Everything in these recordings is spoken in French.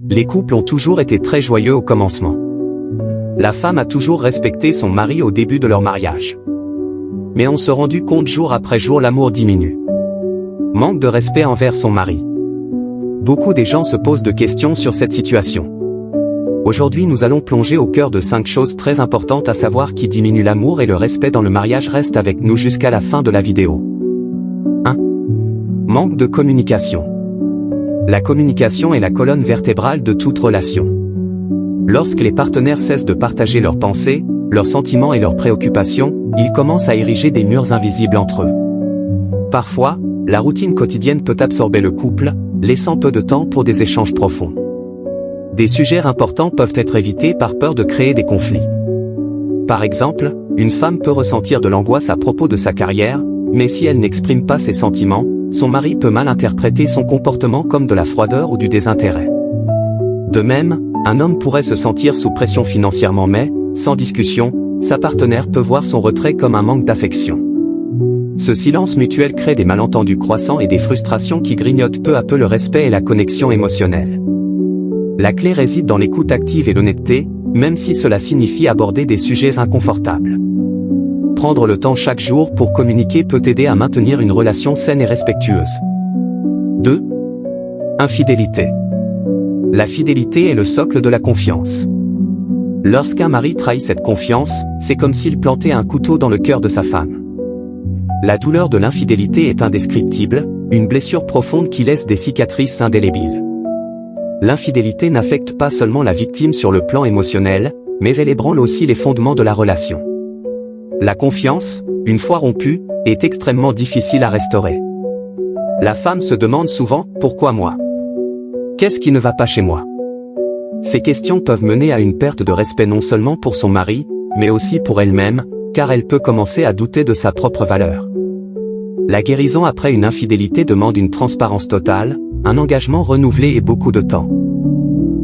Les couples ont toujours été très joyeux au commencement. La femme a toujours respecté son mari au début de leur mariage. Mais on se rendu compte jour après jour l'amour diminue. Manque de respect envers son mari. Beaucoup des gens se posent de questions sur cette situation. Aujourd'hui nous allons plonger au cœur de 5 choses très importantes à savoir qui diminuent l'amour et le respect dans le mariage. Reste avec nous jusqu'à la fin de la vidéo. 1. Manque de communication. La communication est la colonne vertébrale de toute relation. Lorsque les partenaires cessent de partager leurs pensées, leurs sentiments et leurs préoccupations, ils commencent à ériger des murs invisibles entre eux. Parfois, la routine quotidienne peut absorber le couple, laissant peu de temps pour des échanges profonds. Des sujets importants peuvent être évités par peur de créer des conflits. Par exemple, une femme peut ressentir de l'angoisse à propos de sa carrière, mais si elle n'exprime pas ses sentiments, son mari peut mal interpréter son comportement comme de la froideur ou du désintérêt. De même, un homme pourrait se sentir sous pression financièrement mais, sans discussion, sa partenaire peut voir son retrait comme un manque d'affection. Ce silence mutuel crée des malentendus croissants et des frustrations qui grignotent peu à peu le respect et la connexion émotionnelle. La clé réside dans l'écoute active et l'honnêteté, même si cela signifie aborder des sujets inconfortables. Prendre le temps chaque jour pour communiquer peut aider à maintenir une relation saine et respectueuse. 2. Infidélité. La fidélité est le socle de la confiance. Lorsqu'un mari trahit cette confiance, c'est comme s'il plantait un couteau dans le cœur de sa femme. La douleur de l'infidélité est indescriptible, une blessure profonde qui laisse des cicatrices indélébiles. L'infidélité n'affecte pas seulement la victime sur le plan émotionnel, mais elle ébranle aussi les fondements de la relation. La confiance, une fois rompue, est extrêmement difficile à restaurer. La femme se demande souvent « Pourquoi moi ? Qu'est-ce qui ne va pas chez moi ?» Ces questions peuvent mener à une perte de respect non seulement pour son mari, mais aussi pour elle-même, car elle peut commencer à douter de sa propre valeur. La guérison après une infidélité demande une transparence totale, un engagement renouvelé et beaucoup de temps.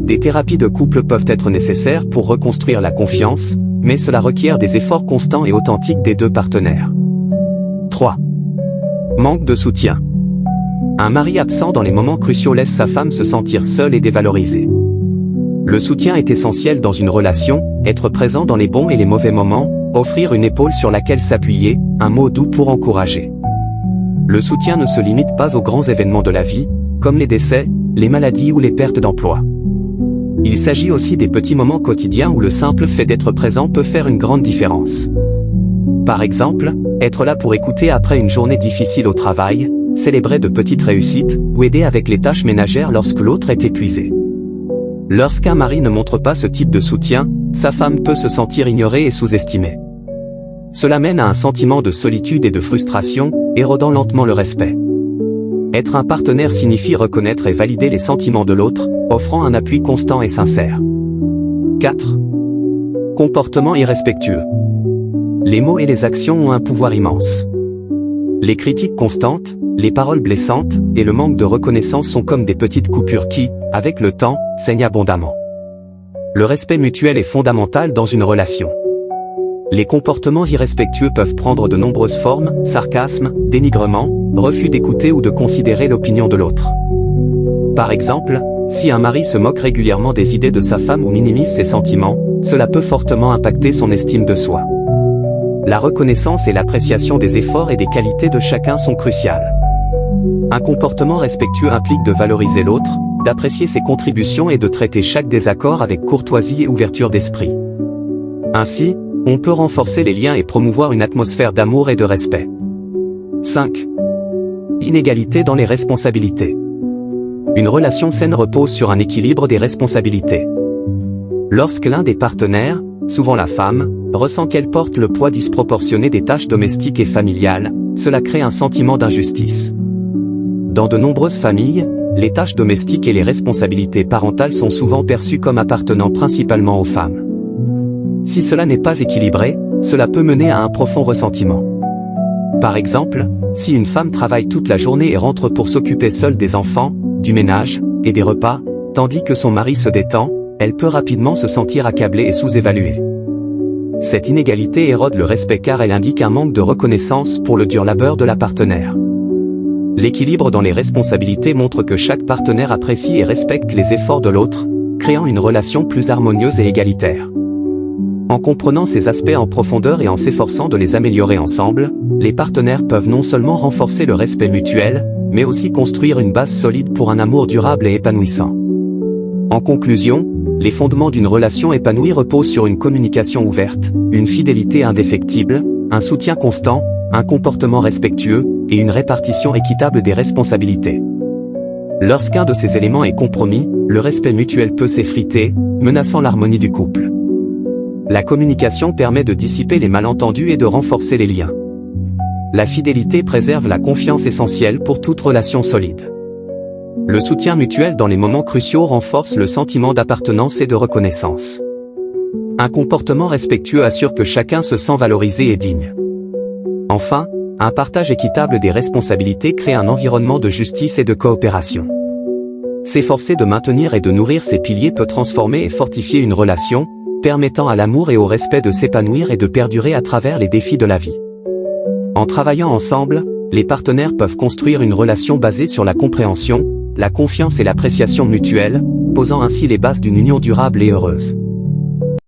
Des thérapies de couple peuvent être nécessaires pour reconstruire la confiance, mais cela requiert des efforts constants et authentiques des deux partenaires. 3. Manque de soutien. Un mari absent dans les moments cruciaux laisse sa femme se sentir seule et dévalorisée. Le soutien est essentiel dans une relation, être présent dans les bons et les mauvais moments, offrir une épaule sur laquelle s'appuyer, un mot doux pour encourager. Le soutien ne se limite pas aux grands événements de la vie, comme les décès, les maladies ou les pertes d'emploi. Il s'agit aussi des petits moments quotidiens où le simple fait d'être présent peut faire une grande différence. Par exemple, être là pour écouter après une journée difficile au travail, célébrer de petites réussites, ou aider avec les tâches ménagères lorsque l'autre est épuisé. Lorsqu'un mari ne montre pas ce type de soutien, sa femme peut se sentir ignorée et sous-estimée. Cela mène à un sentiment de solitude et de frustration, érodant lentement le respect. Être un partenaire signifie reconnaître et valider les sentiments de l'autre, offrant un appui constant et sincère. 4. Comportement irrespectueux. Les mots et les actions ont un pouvoir immense. Les critiques constantes, les paroles blessantes, et le manque de reconnaissance sont comme des petites coupures qui, avec le temps, saignent abondamment. Le respect mutuel est fondamental dans une relation. Les comportements irrespectueux peuvent prendre de nombreuses formes, sarcasme, dénigrement, refus d'écouter ou de considérer l'opinion de l'autre. Par exemple, si un mari se moque régulièrement des idées de sa femme ou minimise ses sentiments, cela peut fortement impacter son estime de soi. La reconnaissance et l'appréciation des efforts et des qualités de chacun sont cruciales. Un comportement respectueux implique de valoriser l'autre, d'apprécier ses contributions et de traiter chaque désaccord avec courtoisie et ouverture d'esprit. Ainsi, on peut renforcer les liens et promouvoir une atmosphère d'amour et de respect. 5. Inégalité dans les responsabilités. Une relation saine repose sur un équilibre des responsabilités. Lorsque l'un des partenaires, souvent la femme, ressent qu'elle porte le poids disproportionné des tâches domestiques et familiales, cela crée un sentiment d'injustice. Dans de nombreuses familles, les tâches domestiques et les responsabilités parentales sont souvent perçues comme appartenant principalement aux femmes. Si cela n'est pas équilibré, cela peut mener à un profond ressentiment. Par exemple, si une femme travaille toute la journée et rentre pour s'occuper seule des enfants, du ménage, et des repas, tandis que son mari se détend, elle peut rapidement se sentir accablée et sous-évaluée. Cette inégalité érode le respect car elle indique un manque de reconnaissance pour le dur labeur de la partenaire. L'équilibre dans les responsabilités montre que chaque partenaire apprécie et respecte les efforts de l'autre, créant une relation plus harmonieuse et égalitaire. En comprenant ces aspects en profondeur et en s'efforçant de les améliorer ensemble, les partenaires peuvent non seulement renforcer le respect mutuel, mais aussi construire une base solide pour un amour durable et épanouissant. En conclusion, les fondements d'une relation épanouie reposent sur une communication ouverte, une fidélité indéfectible, un soutien constant, un comportement respectueux, et une répartition équitable des responsabilités. Lorsqu'un de ces éléments est compromis, le respect mutuel peut s'effriter, menaçant l'harmonie du couple. La communication permet de dissiper les malentendus et de renforcer les liens. La fidélité préserve la confiance essentielle pour toute relation solide. Le soutien mutuel dans les moments cruciaux renforce le sentiment d'appartenance et de reconnaissance. Un comportement respectueux assure que chacun se sent valorisé et digne. Enfin, un partage équitable des responsabilités crée un environnement de justice et de coopération. S'efforcer de maintenir et de nourrir ces piliers peut transformer et fortifier une relation, permettant à l'amour et au respect de s'épanouir et de perdurer à travers les défis de la vie. En travaillant ensemble, les partenaires peuvent construire une relation basée sur la compréhension, la confiance et l'appréciation mutuelle, posant ainsi les bases d'une union durable et heureuse.